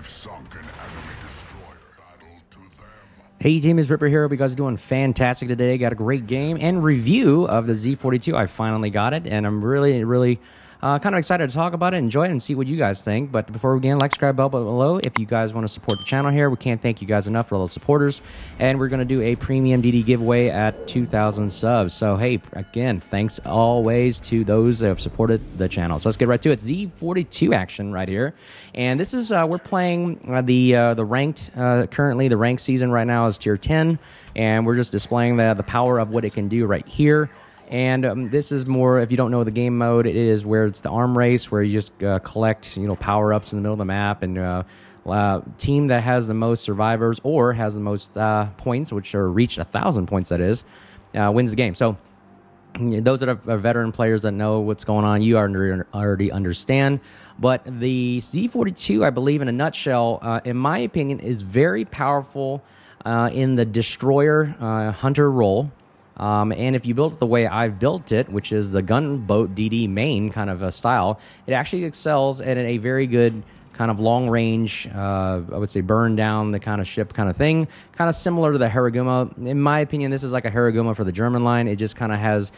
We've sunk an enemy destroyer. Battle to them. Hey team, it's Ripper here. Hope you guys are doing fantastic today. Got a great game and review of the Z-42. I finally got it, and I'm really kind of excited to talk about it, enjoy it, and see what you guys think. But before we begin, like, subscribe, bell below if you guys want to support the channel here. We can't thank you guys enough for all the supporters. And we're going to do a premium DD giveaway at 2,000 subs. So, hey, again, thanks always to those that have supported the channel. So let's get right to it. Z-42 action right here. And this is, we're playing the ranked, currently the ranked season right now is tier 10. And we're just displaying the power of what it can do right here. And this is more, if you don't know the game mode, it is where it's the arm race, where you just collect, power-ups in the middle of the map, and team that has the most survivors or has the most points, which are reached 1,000 points, that is, wins the game. So those that are veteran players that know what's going on, you already understand. But the Z-42, I believe, in a nutshell, in my opinion, is very powerful in the destroyer hunter role. And if you build it the way I've built it, which is the gunboat DD main kind of a style, it actually excels at a very good kind of long range, I would say burn down the kind of ship kind of thing, kind of similar to the Harugumo. In my opinion, this is like a Harugumo for the German line. It just kind of has,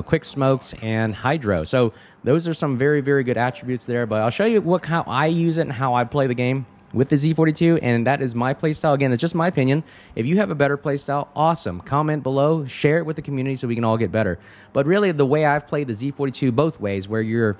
quick smokes and hydro. So those are some very good attributes there, but I'll show you how I use it and how I play the game with the Z-42, and that is my playstyle. Again, it's just my opinion. If you have a better playstyle, awesome. Comment below, share it with the community so we can all get better. But really, the way I've played the Z-42 both ways, where you're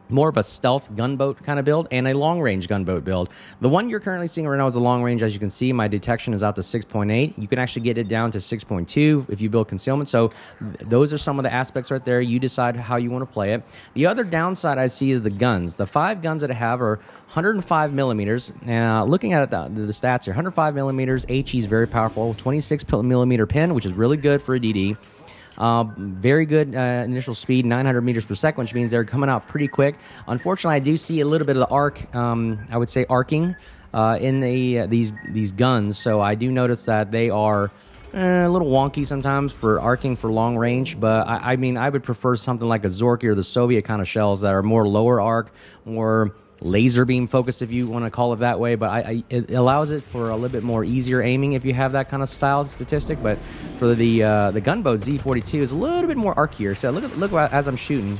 more of a stealth gunboat kind of build and a long-range gunboat build. The one you're currently seeing right now is a long-range. As you can see, my detection is out to 6.8. You can actually get it down to 6.2 if you build concealment. So those are some of the aspects right there. You decide how you want to play it. The other downside I see is the guns. The 5 guns that I have are 105 millimeters. Looking at it, the stats here, 105 millimeters. HE is very powerful. 26 millimeter pin, which is really good for a DD. Very good initial speed, 900 meters per second, which means they're coming out pretty quick. Unfortunately, I do see a little bit of the arc, I would say arcing, in these guns. So I do notice that they are a little wonky sometimes for arcing for long range. But I mean, I would prefer something like a Zorky or the Soviet kind of shells that are more lower arc, more laser beam focused, if you want to call it that way. But it allows it for a little bit more easier aiming if you have that kind of style statistic. But for the gunboat Z-42 is a little bit more arcier. So look as I'm shooting.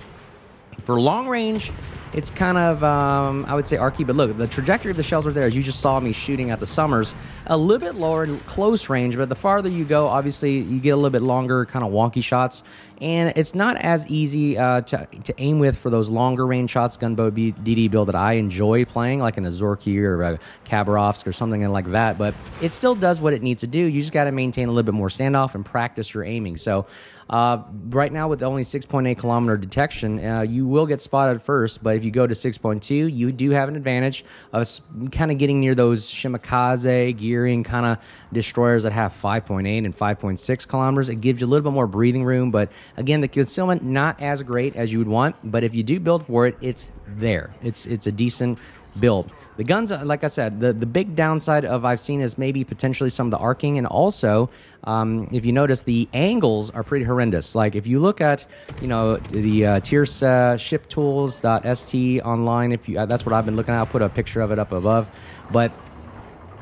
For long range, it's kind of, I would say archy, but look, the trajectory of the shells right there, as you just saw me shooting at the Summers, a little bit lower, close range, but the farther you go, obviously, you get a little bit longer, kind of wonky shots, and it's not as easy to aim with for those longer range shots, gunboat DD build that I enjoy playing, like in a Zorky or a Khabarovsk or something like that, but it still does what it needs to do. You just got to maintain a little bit more standoff and practice your aiming. So right now, with only 6.8 kilometer detection, you will get spotted first, but if you go to 6.2, you do have an advantage of kind of getting near those Shimakaze, Gearing kind of destroyers that have 5.8 and 5.6 kilometers. It gives you a little bit more breathing room, but again, the concealment not as great as you would want, but if you do build for it, it's there. It's a decent build. The guns, like I said, the big downside of I've seen is maybe potentially some of the arcing, and also if you notice, the angles are pretty horrendous. Like if you look at the tier shiptools.st online, if you that's what I've been looking at. I'll put a picture of it up above, but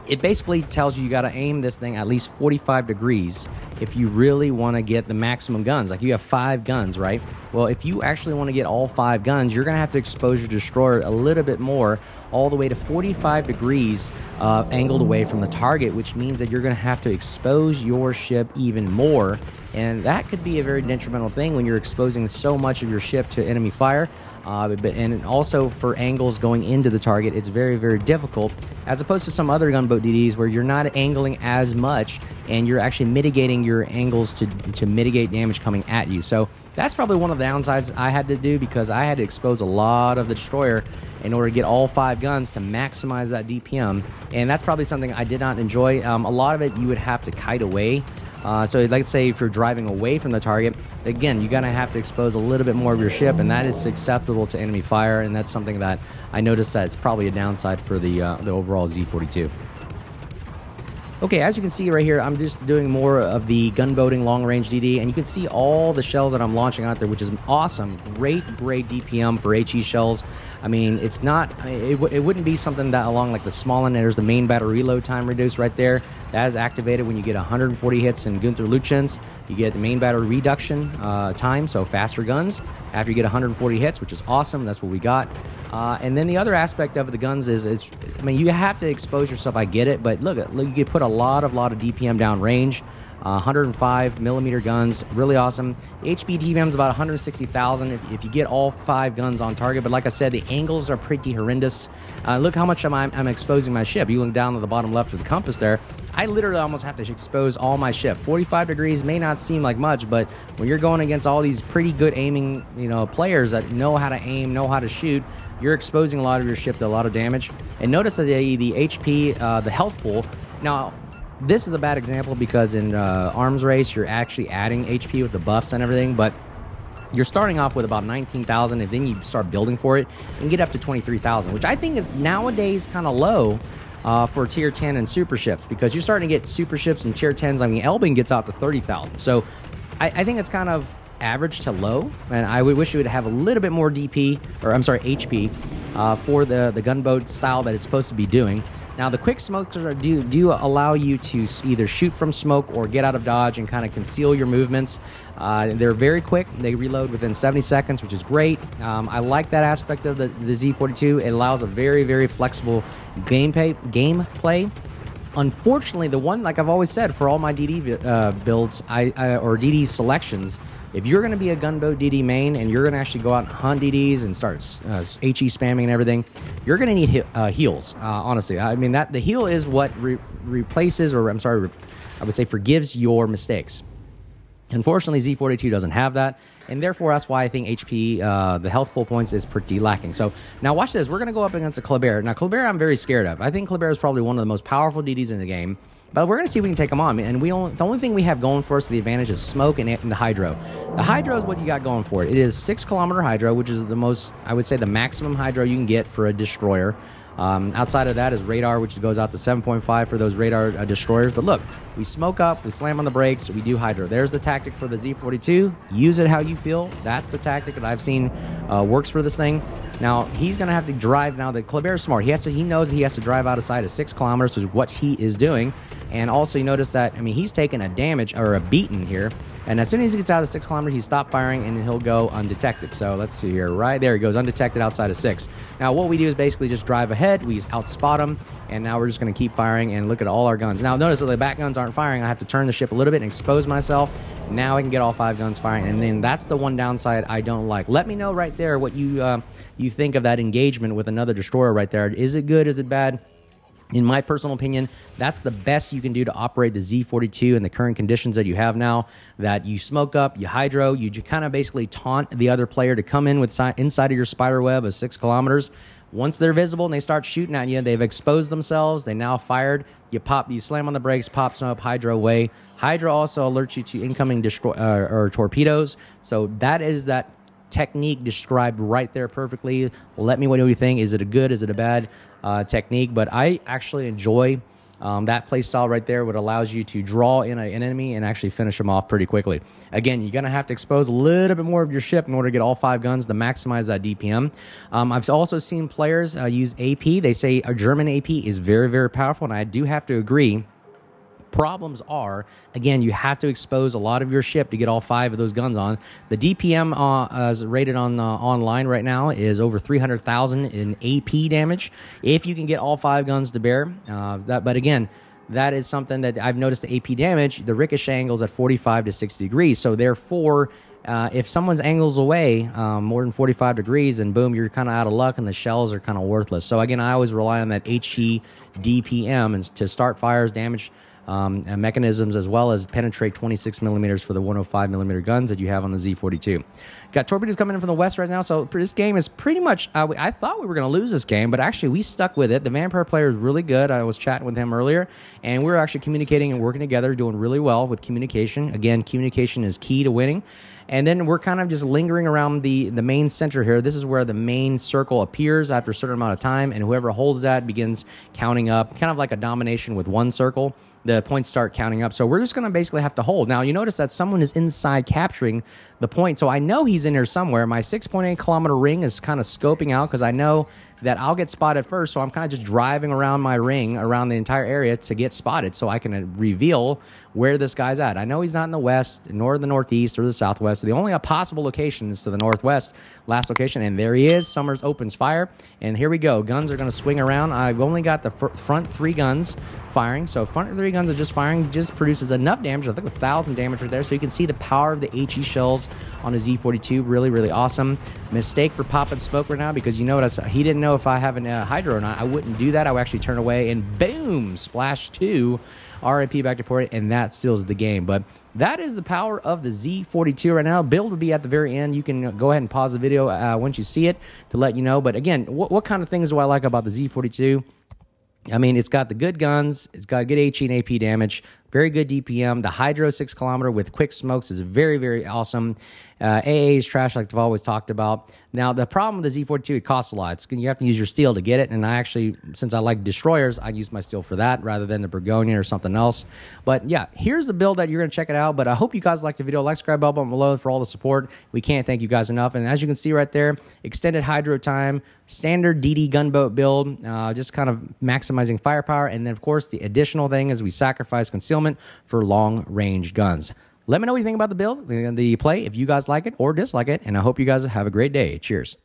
it basically tells you got to aim this thing at least 45 degrees if you really want to get the maximum guns. Like you have 5 guns, right? Well, if you actually want to get all 5 guns, you're going to have to expose your destroyer a little bit more, all the way to 45 degrees angled away from the target, which means that you're going to have to expose your ship even more. And that could be a very detrimental thing when you're exposing so much of your ship to enemy fire. And also for angles going into the target, it's very difficult, as opposed to some other gunboat DDs where you're not angling as much and you're actually mitigating your angles to mitigate damage coming at you. So that's probably one of the downsides I had to do, because I had to expose a lot of the destroyer in order to get all 5 guns to maximize that DPM, and that's probably something I did not enjoy. A lot of it you would have to kite away. So like say if you're driving away from the target, again, you're going to have to expose a little bit more of your ship, and that is susceptible to enemy fire, and that's something that I noticed that it's probably a downside for the overall Z-42. Okay, as you can see right here, I'm just doing more of the gunboating long-range DD, and you can see all the shells that I'm launching out there, which is awesome. Great DPM for HE shells. I mean, it's not, it wouldn't be something that along like the small end. There's the main battle reload time reduced right there. That is activated when you get 140 hits in Gunther Luchens. You get the main battle reduction time, so faster guns after you get 140 hits, which is awesome. That's what we got. And then the other aspect of the guns is, I mean, you have to expose yourself. I get it, but look, you can put a lot of DPM down range. 105 millimeter guns, really awesome. HP DPM is about 160,000 if you get all 5 guns on target. But like I said, the angles are pretty horrendous. Look how much I'm exposing my ship. You look down to the bottom left of the compass there. I literally almost have to expose all my ship. 45 degrees may not seem like much, but when you're going against all these pretty good aiming, players that know how to aim, know how to shoot, you're exposing a lot of your ship to a lot of damage. And notice that the HP, the health pool. Now, this is a bad example because in arms race, you're actually adding HP with the buffs and everything, but you're starting off with about 19,000, and then you start building for it and get up to 23,000, which I think is nowadays kind of low for tier 10 and super ships, because you're starting to get super ships and tier 10s. I mean, Elbing gets out to 30,000. So I think it's kind of average to low, and I would wish it would have a little bit more DP, or I'm sorry, HP for the gunboat style that it's supposed to be doing. Now, the quick smokes do allow you to either shoot from smoke or get out of dodge and kind of conceal your movements. They're very quick. They reload within 70 seconds, which is great. I like that aspect of the Z-42. It allows a very flexible gameplay. Unfortunately, the one, like I've always said, for all my DD builds or DD selections, if you're going to be a gunboat DD main and you're going to actually go out and hunt DDs and start HE spamming and everything, you're going to need heals, honestly. I mean, the heal is what replaces, or I'm sorry, I would say forgives your mistakes. Unfortunately, Z-42 doesn't have that, and therefore that's why I think HP, the health pool points, is pretty lacking. So now watch this. We're going to go up against a Kleber. Now, Kleber I'm very scared of. I think Kleber is probably one of the most powerful DDs in the game. But we're going to see if we can take them on. And the only thing we have going for us, the advantage, is smoke and the hydro. The hydro is what you got going for it. It is 6-kilometer hydro, which is the most, I would say, the maximum hydro you can get for a destroyer. Outside of that is radar, which goes out to 7.5 for those radar destroyers. But look, we smoke up, we slam on the brakes, we do hydro. There's the tactic for the Z-42. Use it how you feel. That's the tactic that I've seen works for this thing. Now, he's going to have to drive. Now, the Kleber is smart. He knows he has to drive outside of 6 kilometers, which is what he is doing. And also, you notice that, I mean, he's taking a damage or a beating here. And as soon as he gets out of 6 kilometers, he stopped firing and he'll go undetected. So let's see here. Right there, he goes undetected outside of 6. Now, what we do is basically just drive ahead. We outspot him. And now we're just going to keep firing and look at all our guns. Now, notice that the back guns aren't firing. I have to turn the ship a little bit and expose myself. Now I can get all 5 guns firing. And then that's the one downside I don't like. Let me know right there what you think of that engagement with another destroyer right there. Is it good? Is it bad? In my personal opinion, that's the best you can do to operate the Z-42 in the current conditions that you have now. That you smoke up, you hydro, you kind of basically taunt the other player to come in with inside of your spider web of 6 kilometers. Once they're visible and they start shooting at you, they've exposed themselves, they now fired, you slam on the brakes, pop some up, hydro away. Hydro also alerts you to incoming or torpedoes. So that is that technique described right there perfectly. Let me know what you think. Is it a good, is it a bad technique? But I actually enjoy that play style right there, what allows you to draw in an enemy and actually finish them off pretty quickly. Again, you're going to have to expose a little bit more of your ship in order to get all 5 guns to maximize that DPM. I've also seen players use AP. They say a German AP is very powerful, and I do have to agree. Problems are, again, you have to expose a lot of your ship to get all 5 of those guns on. The DPM as rated on online right now is over 300,000 in AP damage if you can get all 5 guns to bear. But again, that is something that I've noticed. The AP damage, the ricochet angles at 45 to 60 degrees. So therefore, if someone's angles away more than 45 degrees, then boom, you're kind of out of luck and the shells are kind of worthless. So again, I always rely on that HE DPM and to start fires, damage mechanisms, as well as penetrate 26 millimeters for the 105 millimeter guns that you have on the Z-42. Got torpedoes coming in from the west right now, so this game is pretty much, I thought we were going to lose this game, but actually we stuck with it. The Vampire player is really good. I was chatting with him earlier, and we were actually communicating and working together, doing really well with communication. Again, communication is key to winning. And then we're kind of just lingering around the main center here. This is where the main circle appears after a certain amount of time, and whoever holds that begins counting up, kind of like a domination with one circle. The points start counting up. So we're just going to basically have to hold. Now, you notice that someone is inside capturing the point. So I know he's in here somewhere. My 6.8 kilometer ring is kind of scoping out because I know that I'll get spotted first. So I'm kind of just driving around my ring, around the entire area to get spotted so I can reveal where this guy's at. I know he's not in the west, nor the northeast, or the southwest. So the only possible location is to the northwest, last location. And there he is. Summers opens fire. And here we go. Guns are going to swing around. I've only got the front 3 guns firing. So front 3 guns are just firing, just produces enough damage. I think 1,000 damage right there. So you can see the power of the HE shells on a Z-42. Really, really awesome. Mistake for popping smoke right now because you know what? He didn't know if I have a hydro or not. I wouldn't do that. I would actually turn away and boom, splash 2. RIP back to port, and that seals the game. But that is the power of the Z-42 right now. Build will be at the very end. You can go ahead and pause the video once you see it to let you know. But again, what kind of things do I like about the Z-42? I mean, it's got the good guns. It's got good HE and AP damage. Very good DPM. The Hydro 6 kilometer with quick smokes is very, very awesome. AA is trash like I've always talked about. Now, the problem with the Z-42, it costs a lot. You have to use your steel to get it, and I actually, since I like destroyers, I use my steel for that rather than the Burgonia or something else. But yeah, here's the build that you're going to check it out. But I hope you guys liked the video. Like, subscribe, bell button below for all the support. We can't thank you guys enough. And as you can see right there, extended Hydro time, standard DD gunboat build, just kind of maximizing firepower. And then, of course, the additional thing is we sacrifice concealment for long-range guns. Let me know what you think about the build, the play, if you guys like it or dislike it, and I hope you guys have a great day. Cheers.